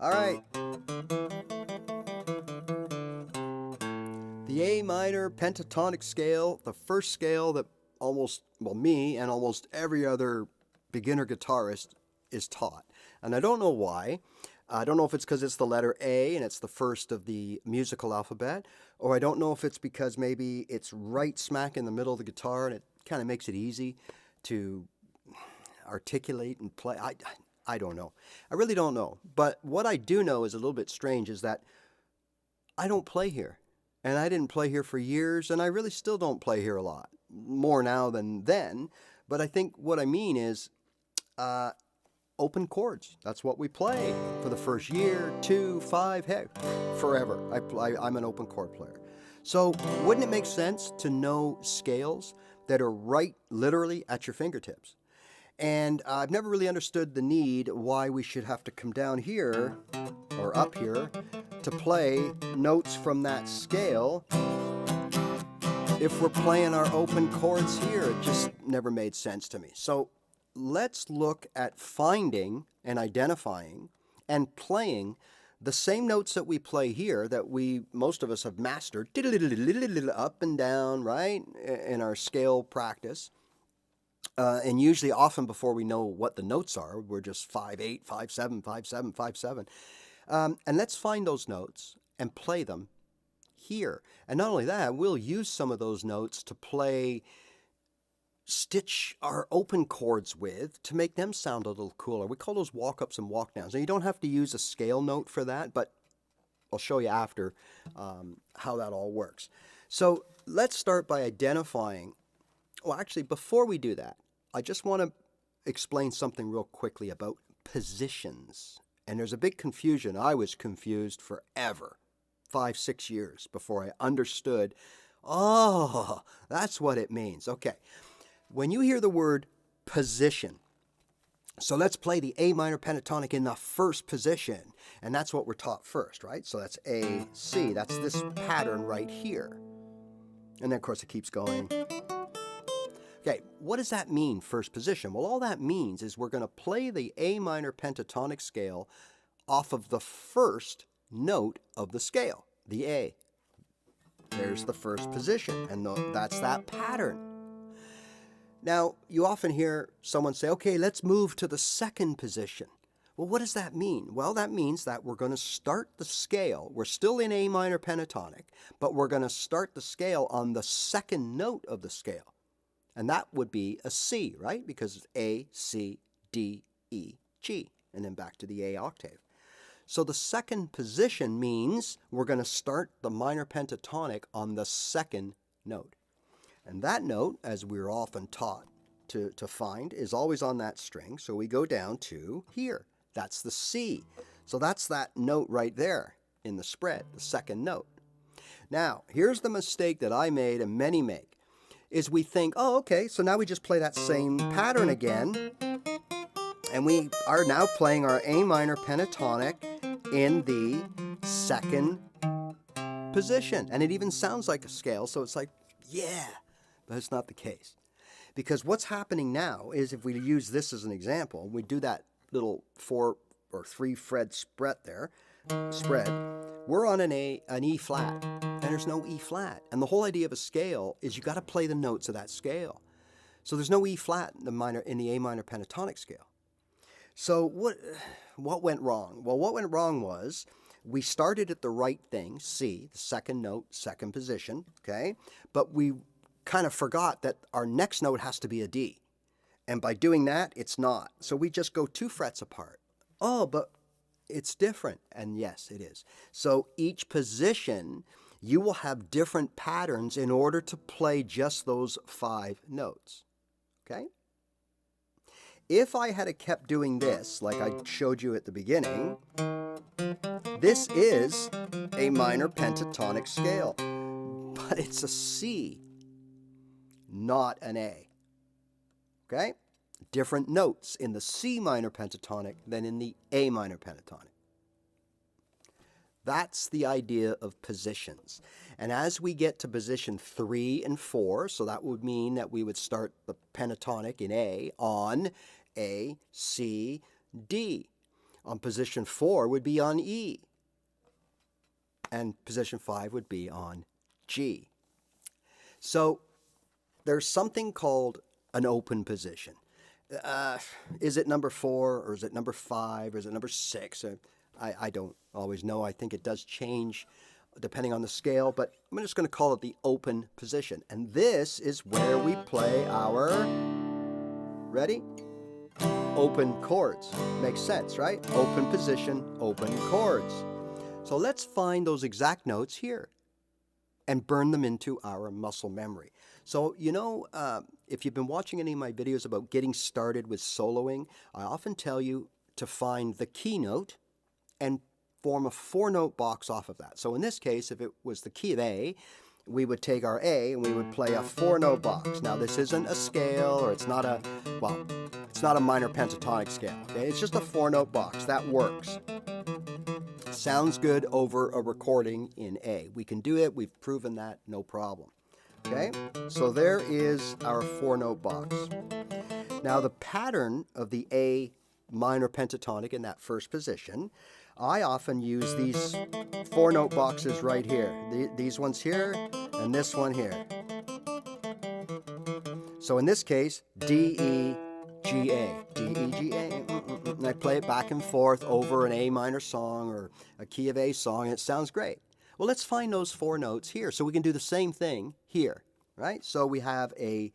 All right. The A minor pentatonic scale, the first scale that me and almost every other beginner guitarist is taught. And I don't know why. I don't know if it's because it's the letter A and it's the first of the musical alphabet, or I don't know if it's because maybe it's right smack in the middle of the guitar and it kind of makes it easy to articulate and play. I don't know. I really don't know. But what I do know is a little bit strange is that I don't play here. And I didn't play here for years, and I really still don't play here a lot. More now than then. But I think what I mean is open chords. That's what we play for the first year, 2, 5, heck, forever. I'm an open chord player. So wouldn't it make sense to know scales that are right literally at your fingertips? And I've never really understood the need why we should have to come down here or up here to play notes from that scale if we're playing our open chords here. It just never made sense to me. So let's look at finding and identifying and playing the same notes that we play here that most of us have mastered up and down, right, in our scale practice. And usually often before we know what the notes are, we're just 5-8, 5-7, 5-7, 5-7. And let's find those notes and play them here. And not only that, we'll use some of those notes to stitch our open chords with to make them sound a little cooler. We call those walkups and walkdowns. Now, you don't have to use a scale note for that, but I'll show you after how that all works. So let's start by identifying. Well, actually, before we do that, I just want to explain something real quickly about positions. And there's a big confusion. I was confused forever, 5-6 years before I understood, oh, that's what it means. Okay, when you hear the word position, so let's play the A minor pentatonic in the first position, and that's what we're taught first, right? So that's A, C, that's this pattern right here. And then, of course, it keeps going. Okay, what does that mean, first position? Well, all that means is we're going to play the A minor pentatonic scale off of the first note of the scale, the A. There's the first position, and that's that pattern. Now, you often hear someone say, okay, let's move to the second position. Well, what does that mean? Well, that means that we're going to start the scale. We're still in A minor pentatonic, but we're going to start the scale on the second note of the scale. And that would be a C, right? Because it's A, C, D, E, G, and then back to the A octave. So the second position means we're going to start the minor pentatonic on the second note. And that note, as we're often taught to find, is always on that string. So we go down to here. That's the C. So that's that note right there in the spread, the second note. Now, here's the mistake that I made and many make. Is we think, oh, okay, so now we just play that same pattern again, and we are now playing our A minor pentatonic in the second position. And it even sounds like a scale, so it's like, yeah, but it's not the case. Because what's happening now is if we use this as an example, we do that little 4 or 3 fret spread there, we're on an E flat, and there's no E flat. And the whole idea of a scale is you got to play the notes of that scale. So there's no E flat in the A minor pentatonic scale. So what went wrong? Well, what went wrong was we started at the right thing, C, the second note, second position, okay? But we kind of forgot that our next note has to be a D. And by doing that, it's not. So we just go 2 frets apart. Oh, but it's different. And yes, it is. So each position, you will have different patterns in order to play just those 5 notes. Okay? If I had kept doing this, like I showed you at the beginning, this is a minor pentatonic scale. But it's a C, not an A. Okay? Different notes in the C minor pentatonic than in the A minor pentatonic. That's the idea of positions. And as we get to position 3 and 4, so that would mean that we would start the pentatonic in A on A, C, D. On position 4 would be on E. And position 5 would be on G. So there's something called an open position. Is it number 4, or is it number 5, or is it number 6? I don't always know. I think it does change depending on the scale, but I'm just going to call it the open position. And this is where we play our, ready? Open chords. Makes sense, right? Open position, open chords. So let's find those exact notes here and burn them into our muscle memory. So, you know, if you've been watching any of my videos about getting started with soloing, I often tell you to find the key note and form a 4-note box off of that. So in this case, if it was the key of A, we would take our A and we would play a 4-note box. Now this isn't a scale, or it's not a, well, it's not a minor pentatonic scale. Okay? It's just a 4-note box. That works. Sounds good over a recording in A. We can do it. We've proven that. No problem. Okay? So there is our 4-note box. Now the pattern of the A minor pentatonic in that first position, I often use these 4-note boxes right here. These ones here and this one here. So in this case, D, E, G, A. D, E, G, A. And I play it back and forth over an A minor song or a key of A song, and it sounds great. Well, let's find those 4 notes here so we can do the same thing here, right? So we have a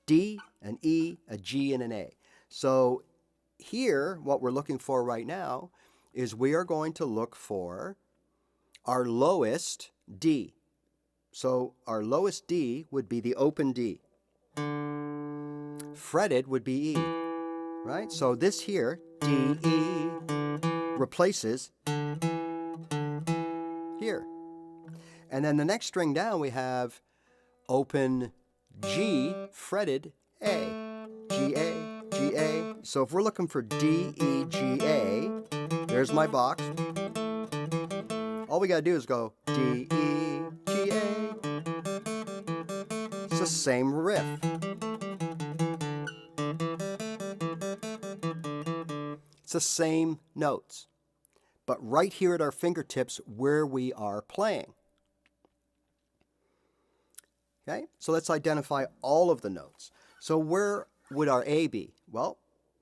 D, an E, a G, and an A. So here, what we're looking for right now is we are going to look for our lowest D. So our lowest D would be the open D. Fretted would be E, right? So this here, D, E, replaces here. And then the next string down we have open G, fretted A, G, A, G, A. So if we're looking for D, E, G, A, there's my box. All we got to do is go D, E, G, A. It's the same riff. It's the same notes, but right here at our fingertips where we are playing. Okay, so let's identify all of the notes. So where would our A be? Well,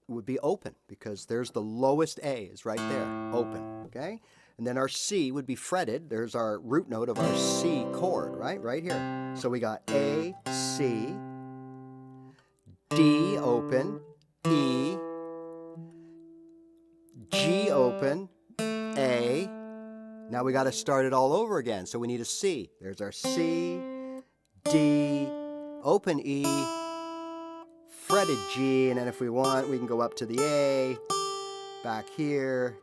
it would be open because there's the lowest A is right there, open, okay? And then our C would be fretted. There's our root note of our C chord, right here. So we got A, C, D open, E, G open, A. Now we got to start it all over again. So we need a C. There's our C, D, open E, fretted G, and then if we want, we can go up to the A, back here.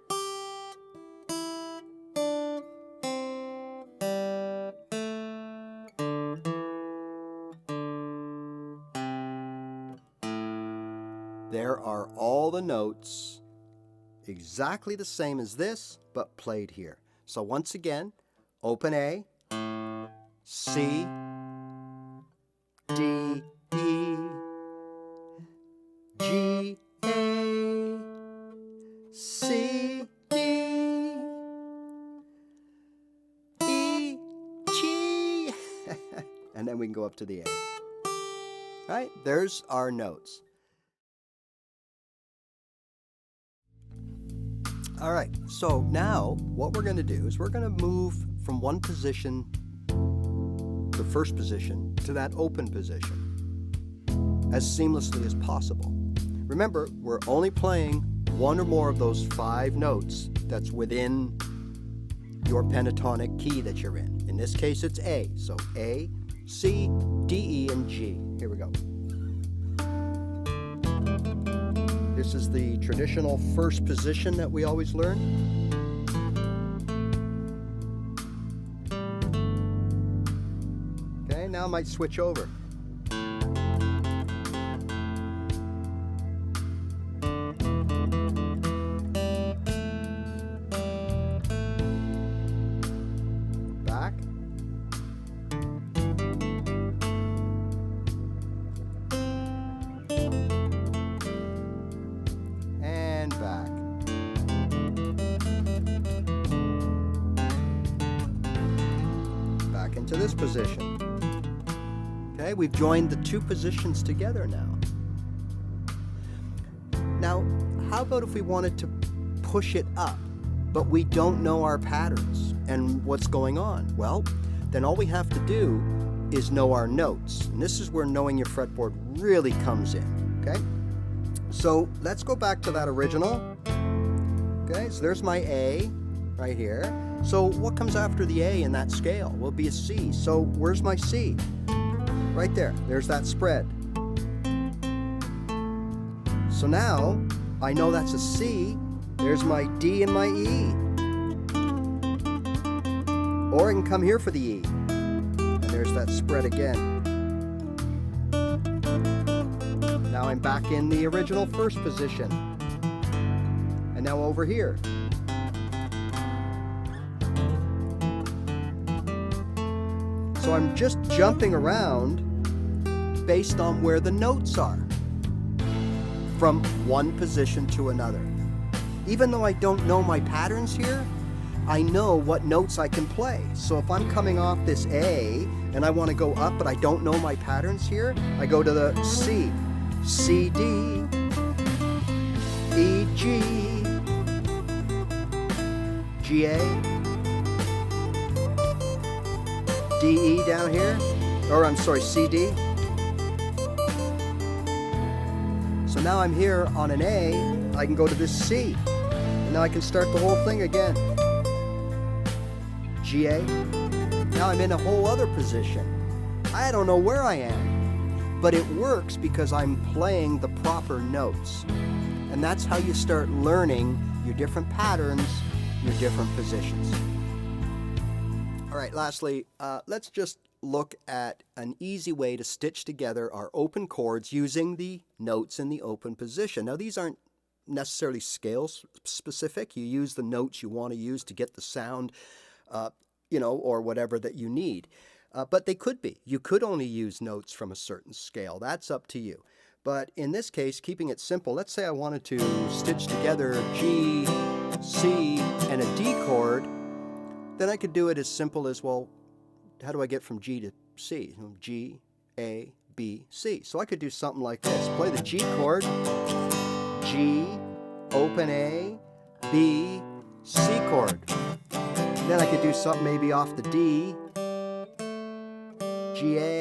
There are all the notes exactly the same as this, but played here. So once again, open A, C, D, E, G, A, C, D, E, G, and then we can go up to the A. Right? There's our notes. All right, so now what we're going to do is we're going to move from one position, the first position, to that open position as seamlessly as possible. Remember, we're only playing one or more of those 5 notes that's within your pentatonic key that you're in. In this case, it's A. So A, C, D, E, and G. Here we go. This is the traditional first position that we always learn. Okay, now I might switch over. Back. And back. to this position. Okay, we've joined the two positions together now. Now, how about if we wanted to push it up, but we don't know our patterns and what's going on? Well, then all we have to do is know our notes. And this is where knowing your fretboard really comes in, okay? So let's go back to that original. Okay, so there's my A right here. So what comes after the A in that scale? Will be a C. So where's my C? Right there. There's that spread. So now I know that's a C. There's my D and my E. Or I can come here for the E. And there's that spread again. Now I'm back in the original first position. And now over here. So I'm just jumping around based on where the notes are from one position to another. Even though I don't know my patterns here, I know what notes I can play. So if I'm coming off this A and I want to go up but I don't know my patterns here, I go to the C, C, D, E, G, G, A, D, E down here, or I'm sorry, C, D. So now I'm here on an A, I can go to this C, and now I can start the whole thing again. G, A. Now I'm in a whole other position. I don't know where I am, but it works because I'm playing the proper notes. And that's how you start learning your different patterns, your different positions. All right, lastly, let's just look at an easy way to stitch together our open chords using the notes in the open position. Now, these aren't necessarily scale specific. You use the notes you want to use to get the sound, or whatever that you need. But they could be. You could only use notes from a certain scale. That's up to you. But in this case, keeping it simple, let's say I wanted to stitch together G, C, and a D chord, then I could do it as simple as, well, how do I get from G to C? G, A, B, C. So I could do something like this. Play the G chord, G, open A, B, C chord. Then I could do something maybe off the D, G, A,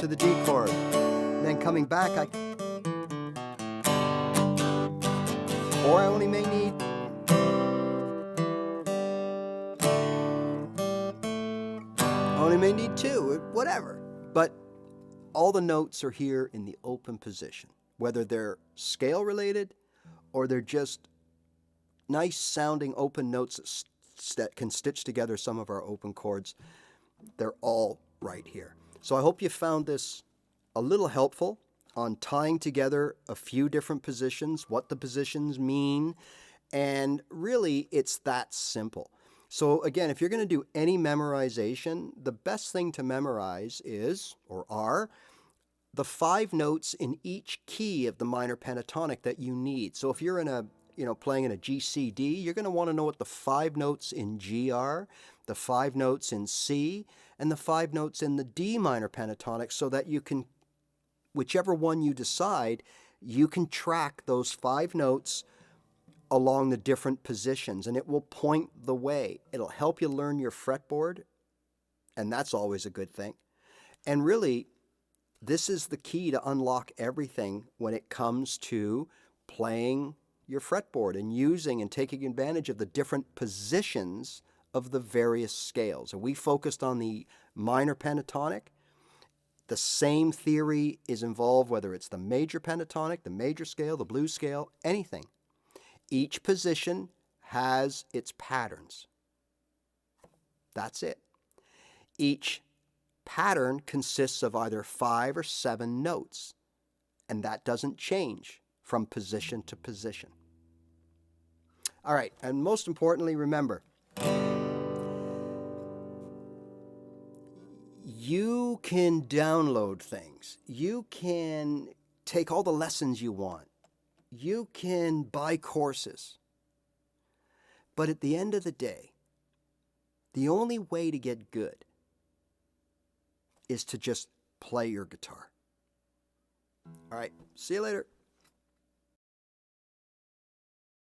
to the D chord. And then coming back, or I only may need two, whatever. But all the notes are here in the open position, whether they're scale related or they're just nice sounding open notes that can stitch together some of our open chords. They're all right here. So I hope you found this a little helpful on tying together a few different positions, what the positions mean, and really it's that simple. So again, if you're going to do any memorization, the best thing to memorize is, or are, the 5 notes in each key of the minor pentatonic that you need. So if you're in a, playing in a G, C, D, you're going to want to know what the 5 notes in G are, the 5 notes in C, and the 5 notes in the D minor pentatonic, so that you can, whichever one you decide, you can track those 5 notes along the different positions, and it will point the way. It'll help you learn your fretboard, and that's always a good thing. And really, this is the key to unlock everything when it comes to playing your fretboard and using and taking advantage of the different positions of the various scales. And we focused on the minor pentatonic. The same theory is involved whether it's the major pentatonic, the major scale, the blues scale, anything. Each position has its patterns. That's it. Each pattern consists of either 5 or 7 notes, and that doesn't change from position to position. All right, and most importantly, remember, you can download things. You can take all the lessons you want. You can buy courses. But at the end of the day, the only way to get good is to just play your guitar. All right, see you later.